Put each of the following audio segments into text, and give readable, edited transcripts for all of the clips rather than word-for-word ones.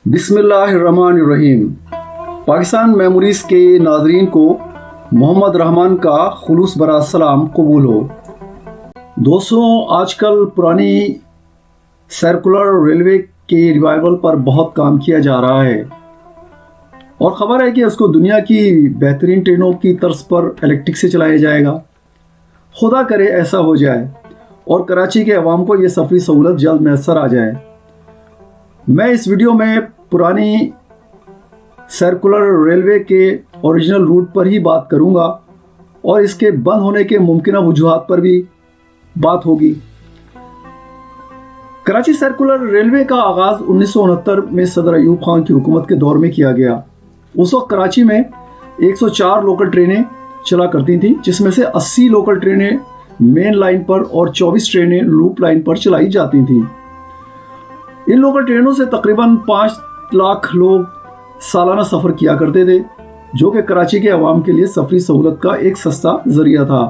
बिस्मिल्लाहिर्रहमानिर्रहीम। पाकिस्तान मेमोरीज के नाजरीन को मोहम्मद रहमान का खुलूस भरा सलाम कबूल हो। दोस्तों, आजकल पुरानी सर्कुलर रेलवे के रिवाइवल पर बहुत काम किया जा रहा है और ख़बर है कि उसको दुनिया की बेहतरीन ट्रेनों की तर्ज पर इलेक्ट्रिक से चलाया जाएगा। खुदा करे ऐसा हो जाए और कराची के अवाम को ये सफरी सहूलत जल्द मैसर आ जाए। मैं इस वीडियो में पुरानी सर्कुलर रेलवे के ओरिजिनल रूट पर ही बात करूंगा और इसके बंद होने के मुमकिन वजूहात पर भी बात होगी। कराची सर्कुलर रेलवे का आगाज़ 1969 में सदर अयूब खान की हुकूमत के दौर में किया गया। उस वक्त कराची में 104 लोकल ट्रेनें चला करती थीं, जिसमें से 80 लोकल ट्रेनें मेन लाइन पर और 24 ट्रेनें लूप लाइन पर चलाई जाती थीं। इन लोकल ट्रेनों से तकरीबन 5 लाख लोग सालाना सफ़र किया करते थे, जो कि कराची के अवाम के लिए सफरी सहूलत का एक सस्ता जरिया था।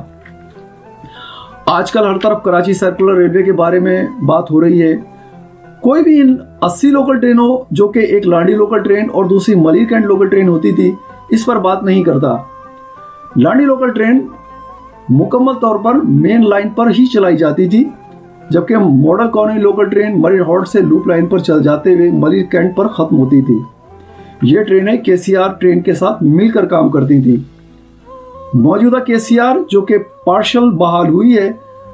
आजकल हर तरफ कराची सर्कुलर रेलवे के बारे में बात हो रही है। कोई भी इन 80 लोकल ट्रेनों, जो कि एक लांडी लोकल ट्रेन और दूसरी मलिर कैंट लोकल ट्रेन होती थी, इस पर बात नहीं करता। लांडी लोकल ट्रेन मुकम्मल तौर पर मेन लाइन पर ही चलाई जाती थी, जबकि model colony local train Malir halt से लूप लाइन पर चल जाते हुए मलिर कैंट पर ख़त्म होती थी। ये ट्रेनें केसीआर ट्रेन के साथ मिलकर काम करती थी। मौजूदा केसीआर, जो कि पार्शल बहाल हुई है,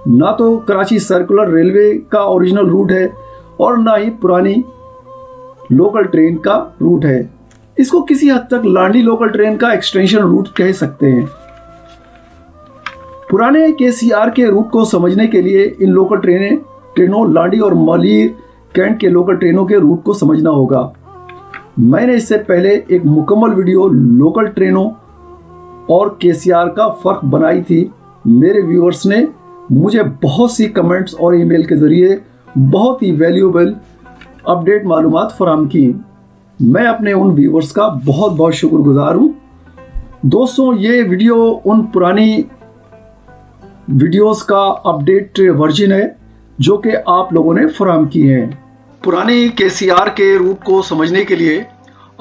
ना तो कराची सर्कुलर रेलवे का ओरिजिनल रूट है और ना ही पुरानी लोकल ट्रेन का रूट है। इसको किसी हद तक लांडी लोकल ट्रेन का एक्सटेंशन रूट कह सकते हैं। पुराने केसीआर के रूट को समझने के लिए इन लोकल ट्रेनों लांडी और मलिर कैंट के लोकल ट्रेनों के रूट को समझना होगा। मैंने इससे पहले एक मुकम्मल वीडियो लोकल ट्रेनों और केसीआर का फ़र्क बनाई थी। मेरे व्यूअर्स ने मुझे बहुत सी कमेंट्स और ईमेल के ज़रिए बहुत ही वैल्यूएबल अपडेट मालूमात फराहम की। मैं अपने उन व्यूअर्स का बहुत बहुत शुक्रगुजार हूँ। दोस्तों, ये वीडियो उन पुरानी वीडियोस का अपडेट वर्जन है जो कि आप लोगों ने फराहम की हैं। पुरानी केसीआर के रूट को समझने के लिए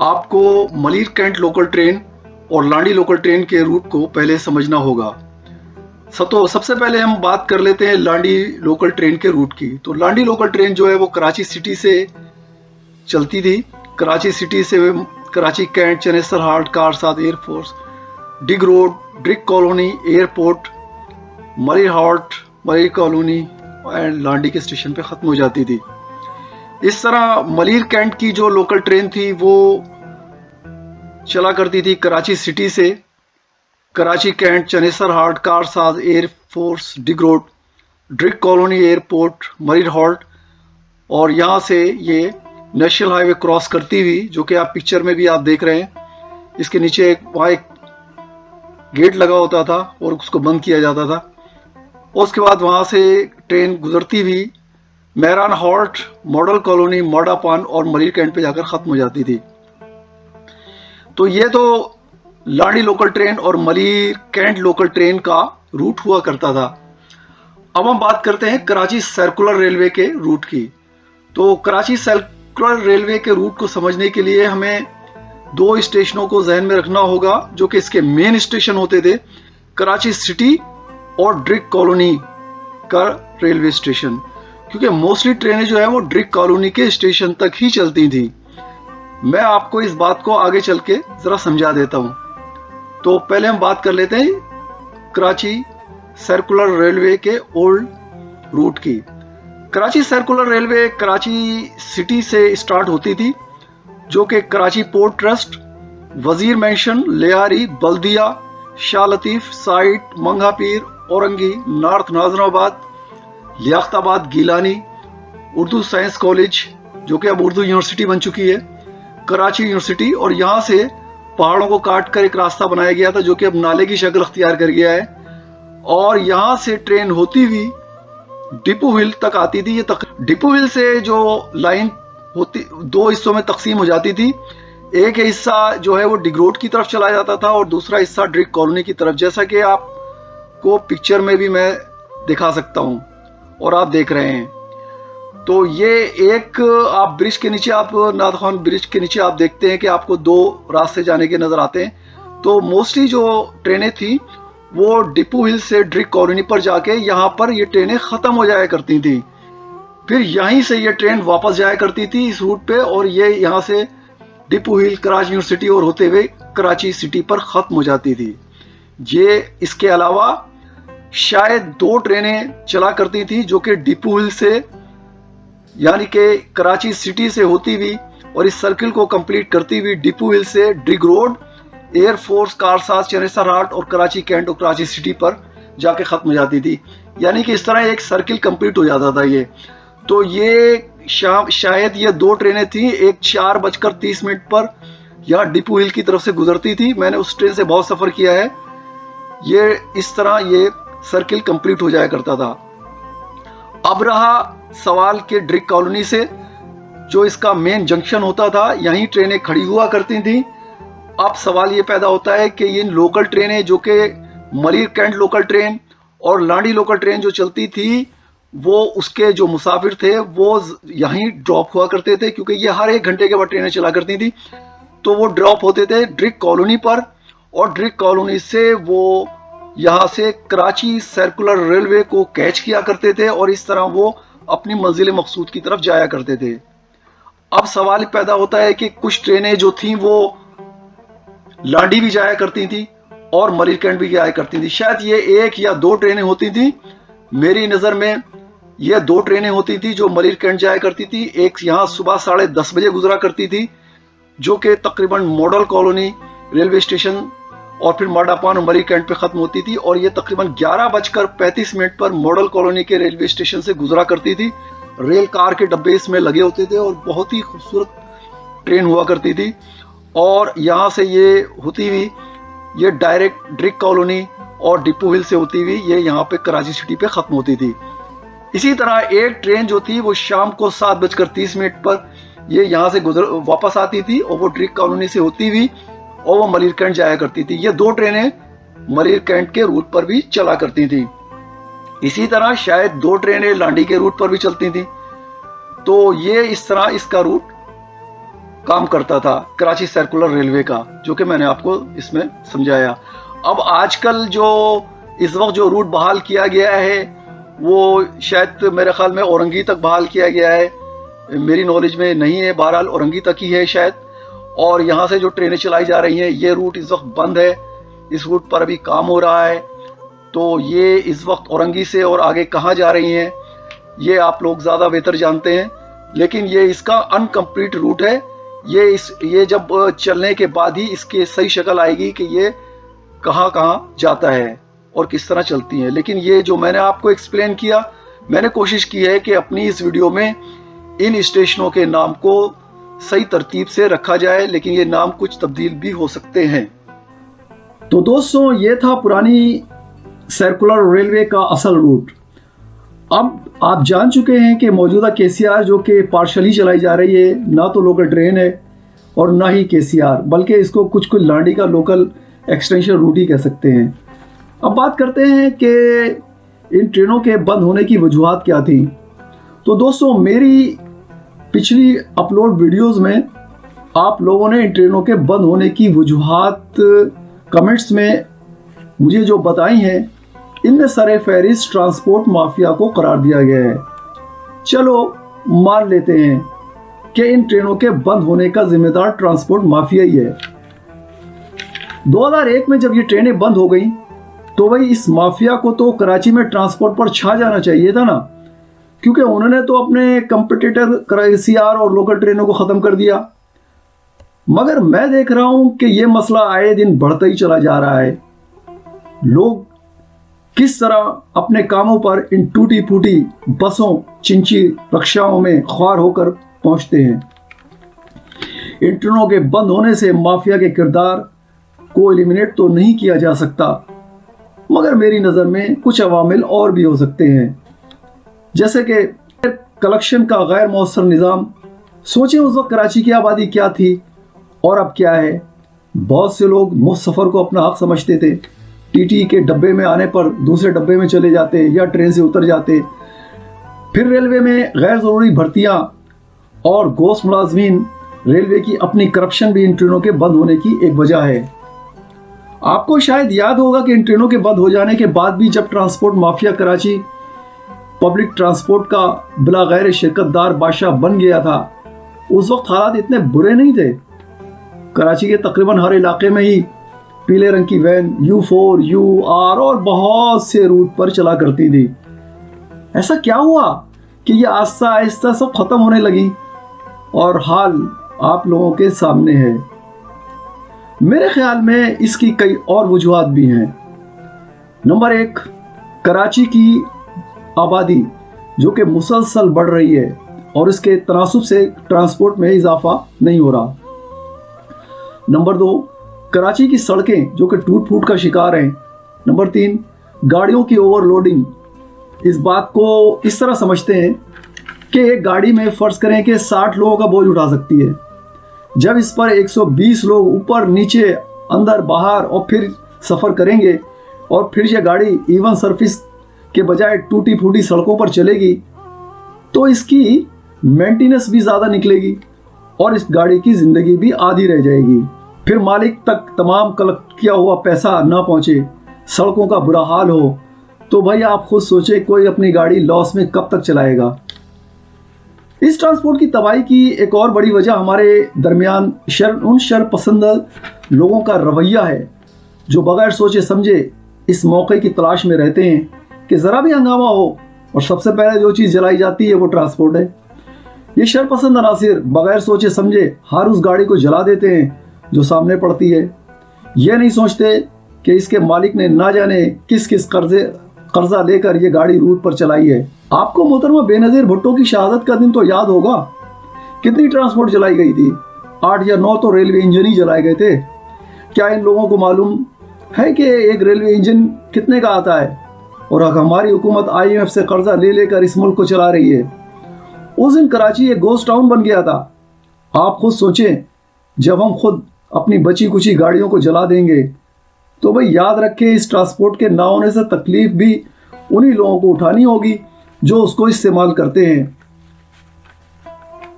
आपको मलिर कैंट लोकल ट्रेन और लांडी लोकल ट्रेन के रूट को पहले समझना होगा। तो सबसे पहले हम बात कर लेते हैं लांडी लोकल ट्रेन के रूट की। तो लांडी लोकल ट्रेन जो है वो कराची सिटी से चलती थी। कराची सिटी से Karachi cantt, Chanesar halt, Karsaz air force, Drigh road, brick colony, airport, Malir halt, Malir colony and Landhi के स्टेशन पे ख़त्म हो जाती थी। इस तरह मलिर कैंट की जो लोकल ट्रेन थी वो चला करती थी कराची सिटी से Karachi cantt, Chanesar halt, Karsaz air force, Drigh road, brick colony, airport, Malir halt, और यहाँ से ये नेशनल हाईवे क्रॉस करती हुई, जो कि आप पिक्चर में भी आप देख रहे हैं, इसके नीचे वहाँ एक गेट लगा होता था और उसको बंद किया जाता था। उसके बाद वहाँ से ट्रेन गुजरती हुई मेहरान हॉल्ट, मॉडल कॉलोनी, मोडा पान और मलिर कैंट पे जाकर ख़त्म हो जाती थी। तो ये तो लांडी लोकल ट्रेन और मलिर कैंट लोकल ट्रेन का रूट हुआ करता था। अब हम बात करते हैं कराची सर्कुलर रेलवे के रूट की। तो कराची सर्कुलर रेलवे के रूट को समझने के लिए हमें 2 स्टेशनों को जहन में रखना होगा, जो कि इसके मेन स्टेशन होते थे कराची सिटी और ड्रिक कॉलोनी का रेलवे स्टेशन, क्योंकि मोस्टली ट्रेनें जो है वो ड्रिक कॉलोनी के स्टेशन तक ही चलती थी। मैं आपको इस बात को आगे चल के ज़रा समझा देता हूँ। तो पहले हम बात कर लेते हैं कराची सर्कुलर रेलवे के ओल्ड रूट की। Karachi circular railway Karachi city से स्टार्ट होती थी, जो कि Karachi port trust, Wazir mansion, Lyari, Baldia, Shah Latif site, Manghopir, Orangi, north Nazimabad, Liaquatabad, Gilani, Urdu science college, जो कि अब उर्दू यूनिवर्सिटी बन चुकी है, कराची यूनिवर्सिटी, और यहाँ से पहाड़ों को काट कर एक रास्ता बनाया गया था जो कि अब नाले की शक्ल अख्तियार कर गया है। और यहाँ से ट्रेन होती हुई डिपो हिल तक आती थी। ये डिपो हिल से जो लाइन होती 2 हिस्सों में तकसीम हो जाती थी। एक हिस्सा जो है वो डिग रोड की तरफ चला जाता था और दूसरा हिस्सा ड्रिक कॉलोनी की तरफ, जैसा कि आपको पिक्चर में भी मैं दिखा सकता हूँ और आप देख रहे हैं। तो ये एक आप ब्रिज के नीचे, आप नाथखान ब्रिज के नीचे आप देखते हैं कि आपको दो रास्ते जाने के नज़र आते हैं। तो मोस्टली जो ट्रेनें थी वो डिपू हिल से ड्रिक कॉलोनी पर जाके यहाँ पर ये ट्रेनें ख़त्म हो जाया करती थी। फिर यहीं से ये ट्रेन वापस जाया करती थी इस रूट पे, और ये यहाँ से डिपू हिल, कराची यूनिवर्सिटी और होते हुए कराची सिटी पर ख़त्म हो जाती थी। ये इसके अलावा शायद 2 ट्रेनें चला करती थी जो कि डिपू हिल से यानी कि कराची सिटी से होती हुई और इस सर्किल को कंप्लीट करती हुई डिपू हिल से ड्रिग रोड, एयरफोर्स, कारसाज, चनेसर हाट और कराची कैंट और कराची सिटी पर जाके ख़त्म हो जाती थी। यानी कि इस तरह एक सर्किल कंप्लीट हो जाता था ये। तो ये शायद ये 2 ट्रेनें थी, एक 4:30 पर यहाँ डिपू हिल की तरफ से गुजरती थी। मैंने उस ट्रेन से बहुत सफ़र किया है। ये इस तरह ये सर्किल कंप्लीट हो जाया करता था। अब रहा सवाल के ड्रिक कॉलोनी से, जो इसका मेन जंक्शन होता था, यहीं ट्रेनें खड़ी हुआ करती थी। अब सवाल ये पैदा होता है कि इन लोकल ट्रेनें जो कि मलिर कैंट लोकल ट्रेन और लांडी लोकल ट्रेन जो चलती थी, वो उसके जो मुसाफिर थे वो यहीं ड्रॉप हुआ करते थे, क्योंकि ये हर 1 घंटे के बाद ट्रेनें चला करती थी। तो वो ड्रॉप होते थे ड्रिक कॉलोनी पर, और ड्रिक कॉलोनी से वो यहाँ से कराची सर्कुलर रेलवे को कैच किया करते थे और इस तरह वो अपनी मंजिल मकसूद की तरफ जाया करते थे। अब सवाल पैदा होता है कि कुछ ट्रेनें जो थीं वो लांडी भी जाया करती थी और मलिर कैंट भी जाया करती थी। शायद ये 1 या 2 ट्रेनें होती थी। मेरी नज़र में ये 2 ट्रेनें होती थी जो मलिर कैंट जाया करती थी। एक यहाँ सुबह 10:30 बजे गुजरा करती थी, जो कि तकरीबन मॉडल कॉलोनी रेलवे स्टेशन और फिर माडापान और मलिर कैंट पे ख़त्म होती थी, और ये तकरीबन 11:35 पर मॉडल कॉलोनी के रेलवे स्टेशन से गुजरा करती थी। रेल कार के डब्बे इसमें लगे होते थे और बहुत ही खूबसूरत ट्रेन हुआ करती थी। और यहाँ से ये होती हुई ये डायरेक्ट ड्रिक कॉलोनी और डिपू हिल से होती हुई ये यहाँ पे कराची सिटी पे ख़त्म होती थी। इसी तरह एक ट्रेन जो थी वो शाम को 7:30 पर ये यहाँ से वापस आती थी और वो ड्रिक कॉलोनी से होती हुई और वो मलिर कैंट जाया करती थी। ये 2 ट्रेनें मलिर कैंट के रूट पर भी चला करती थी। इसी तरह शायद 2 ट्रेनें लांडी के रूट पर भी चलती थी। तो ये इस तरह इसका रूट काम करता था कराची सर्कुलर रेलवे का, जो कि मैंने आपको इसमें समझाया। अब आजकल जो इस वक्त जो रूट बहाल किया गया है वो शायद मेरे ख्याल में औरंगी तक बहाल किया गया है, मेरी नॉलेज में नहीं है, बहरहाल औरंगी तक ही है शायद। और यहाँ से जो ट्रेनें चलाई जा रही हैं ये रूट इस वक्त बंद है, इस रूट पर अभी काम हो रहा है। तो ये इस वक्त औरंगी से और आगे कहाँ जा रही हैं ये आप लोग ज़्यादा बेहतर जानते हैं, लेकिन ये इसका अनकम्प्लीट रूट है। ये जब चलने के बाद ही इसकी सही शक्ल आएगी कि ये कहाँ कहाँ जाता है और किस तरह चलती हैं। लेकिन ये जो मैंने आपको एक्सप्लेन किया, मैंने कोशिश की है कि अपनी इस वीडियो में इन स्टेशनों के नाम को सही तरतीब से रखा जाए, लेकिन ये नाम कुछ तब्दील भी हो सकते हैं। तो दोस्तों ये था पुरानी सर्कुलर रेलवे का असल रूट। अब आप जान चुके हैं कि मौजूदा केसीआर जो कि पार्शली चलाई जा रही है, ना तो लोकल ट्रेन है और ना ही केसीआर, बल्कि इसको कुछ लांडी का लोकल एक्सटेंशन रूट ही कह सकते हैं। अब बात करते हैं कि इन ट्रेनों के बंद होने की वजूहात क्या थी। तो दोस्तों मेरी पिछली अपलोड वीडियोस में आप लोगों ने इन ट्रेनों के बंद होने की वजूहात कमेंट्स में मुझे जो बताई हैं, इनमें सर-ए-फ़हरिस्त ट्रांसपोर्ट माफिया को करार दिया गया है। चलो मान लेते हैं कि इन ट्रेनों के बंद होने का जिम्मेदार ट्रांसपोर्ट माफिया ही है। 2001 में जब ये ट्रेनें बंद हो गई तो भाई इस माफिया को तो कराची में ट्रांसपोर्ट पर छा जाना चाहिए था ना, क्योंकि उन्होंने तो अपने कंपटीटर केसीआर और लोकल ट्रेनों को ख़त्म कर दिया। मगर मैं देख रहा हूं कि ये मसला आए दिन बढ़ता ही चला जा रहा है। लोग किस तरह अपने कामों पर इन टूटी फूटी बसों, चिंची रिक्शाओं में ख्वार होकर पहुंचते हैं। इन ट्रेनों के बंद होने से माफिया के किरदार को एलिमिनेट तो नहीं किया जा सकता, मगर मेरी नज़र में कुछ अवामिल और भी हो सकते हैं, जैसे कि कलेक्शन का गैर मौसर निज़ाम। सोचें उस वक्त कराची की आबादी क्या थी और अब क्या है। बहुत से लोग मुफ्त सफ़र को अपना हक समझते थे। टीटी के डब्बे में आने पर दूसरे डब्बे में चले जाते या ट्रेन से उतर जाते। फिर रेलवे में गैर ज़रूरी भर्तियां और घोस्ट मुलाजमीन, रेलवे की अपनी करप्शन भी इन ट्रेनों के बंद होने की एक वजह है। आपको शायद याद होगा कि इन ट्रेनों के बंद हो जाने के बाद भी जब transport mafia Karachi public transport का बिला गैर शिरकतदार बादशाह बन गया था, उस वक्त हालात इतने बुरे नहीं थे। कराची के तकरीबन हर इलाके में ही पीले रंग की वैन U4, UR और बहुत से रूट पर चला करती थी। ऐसा क्या हुआ कि ये आहिस्ता आहिस्ता सब खत्म होने लगी और हाल आप लोगों के सामने है। मेरे ख्याल में इसकी कई और वजूहात भी हैं। नंबर 1, कराची की आबादी जो कि मुसलसल बढ़ रही है और इसके तनासुब से ट्रांसपोर्ट में इजाफा नहीं हो रहा। नंबर 2, कराची की सड़कें जो कि टूट फूट का शिकार हैं। नंबर 3, गाड़ियों की ओवरलोडिंग। इस बात को इस तरह समझते हैं कि एक गाड़ी में फ़र्ज़ करें कि 60 लोगों का बोझ उठा सकती है। जब इस पर 120 लोग ऊपर नीचे अंदर बाहर और फिर सफ़र करेंगे और फिर यह गाड़ी इवन सर्विस के बजाय टूटी फूटी सड़कों पर चलेगी तो इसकी मेंटेनेंस भी ज़्यादा निकलेगी और इस गाड़ी की ज़िंदगी भी आधी रह जाएगी। फिर मालिक तक तमाम कलेक्ट किया हुआ पैसा ना पहुँचे, सड़कों का बुरा हाल हो, तो भाई आप खुद सोचें कोई अपनी गाड़ी लॉस में कब तक चलाएगा। इस ट्रांसपोर्ट की तबाही की एक और बड़ी वजह हमारे दरमियान उन शरपसंद लोगों का रवैया है जो बगैर सोचे समझे इस मौके की तलाश में रहते हैं कि ज़रा भी हंगामा हो और सबसे पहले जो चीज़ जलाई जाती है वो ट्रांसपोर्ट है। ये शरपसंद अनासिर बगैर सोचे समझे हर उस गाड़ी को जला देते हैं जो सामने पड़ती है। ये नहीं सोचते कि इसके मालिक ने ना जाने किस किस कर्जा लेकर ये गाड़ी रूट पर चलाई है। आपको मोहतरमा बेनज़ीर भुट्टो की शहादत का दिन तो याद होगा। कितनी ट्रांसपोर्ट जलाई गई थी? 8 या 9 तो रेलवे इंजन ही जलाए गए थे। क्या इन लोगों को मालूम है कि एक रेलवे इंजन कितने का आता है? और हमारी हुकूमत IMF से कर्जा ले लेकर इस मुल्क को चला रही है। उस दिन कराची एक गोस्ट टाउन बन गया था। आप खुद सोचें, जब हम खुद अपनी बची कुची गाड़ियों को जला देंगे तो भाई याद रखें इस ट्रांसपोर्ट के ना होने से तकलीफ भी उन्हीं लोगों को उठानी होगी जो उसको इस्तेमाल करते हैं।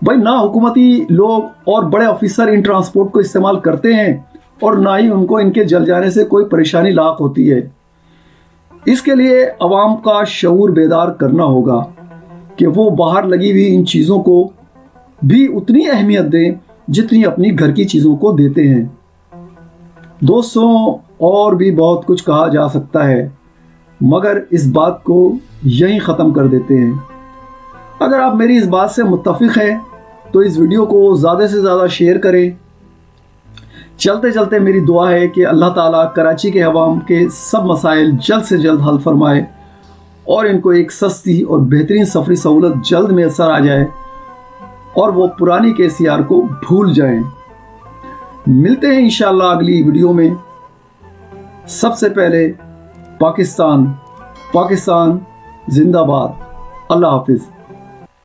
भाई ना हुकूमती लोग और बड़े ऑफिसर इन ट्रांसपोर्ट को इस्तेमाल करते हैं और ना ही उनको इनके जल जाने से कोई परेशानी लाक होती है। इसके लिए अवाम का शऊर बेदार करना होगा कि वो बाहर लगी हुई इन चीज़ों को भी उतनी अहमियत दें जितनी अपनी घर की चीज़ों को देते हैं। दोस्तों, और भी बहुत कुछ कहा जा सकता है मगर इस बात को यहीं ख़त्म कर देते हैं। अगर आप मेरी इस बात से मुत्तफ़िक़ हैं तो इस वीडियो को ज़्यादा से ज़्यादा शेयर करें। चलते चलते मेरी दुआ है कि अल्लाह ताला कराची के अवाम के सब मसाइल जल्द से जल्द हल फरमाए और इनको एक सस्ती और बेहतरीन सफरी सहूलत जल्द मैसर आ जाए और वो पुरानी KCR को भूल जाएं। मिलते हैं इंशाअल्लाह अगली वीडियो में। सबसे पहले पाकिस्तान जिंदाबाद। अल्लाह हाफिज़।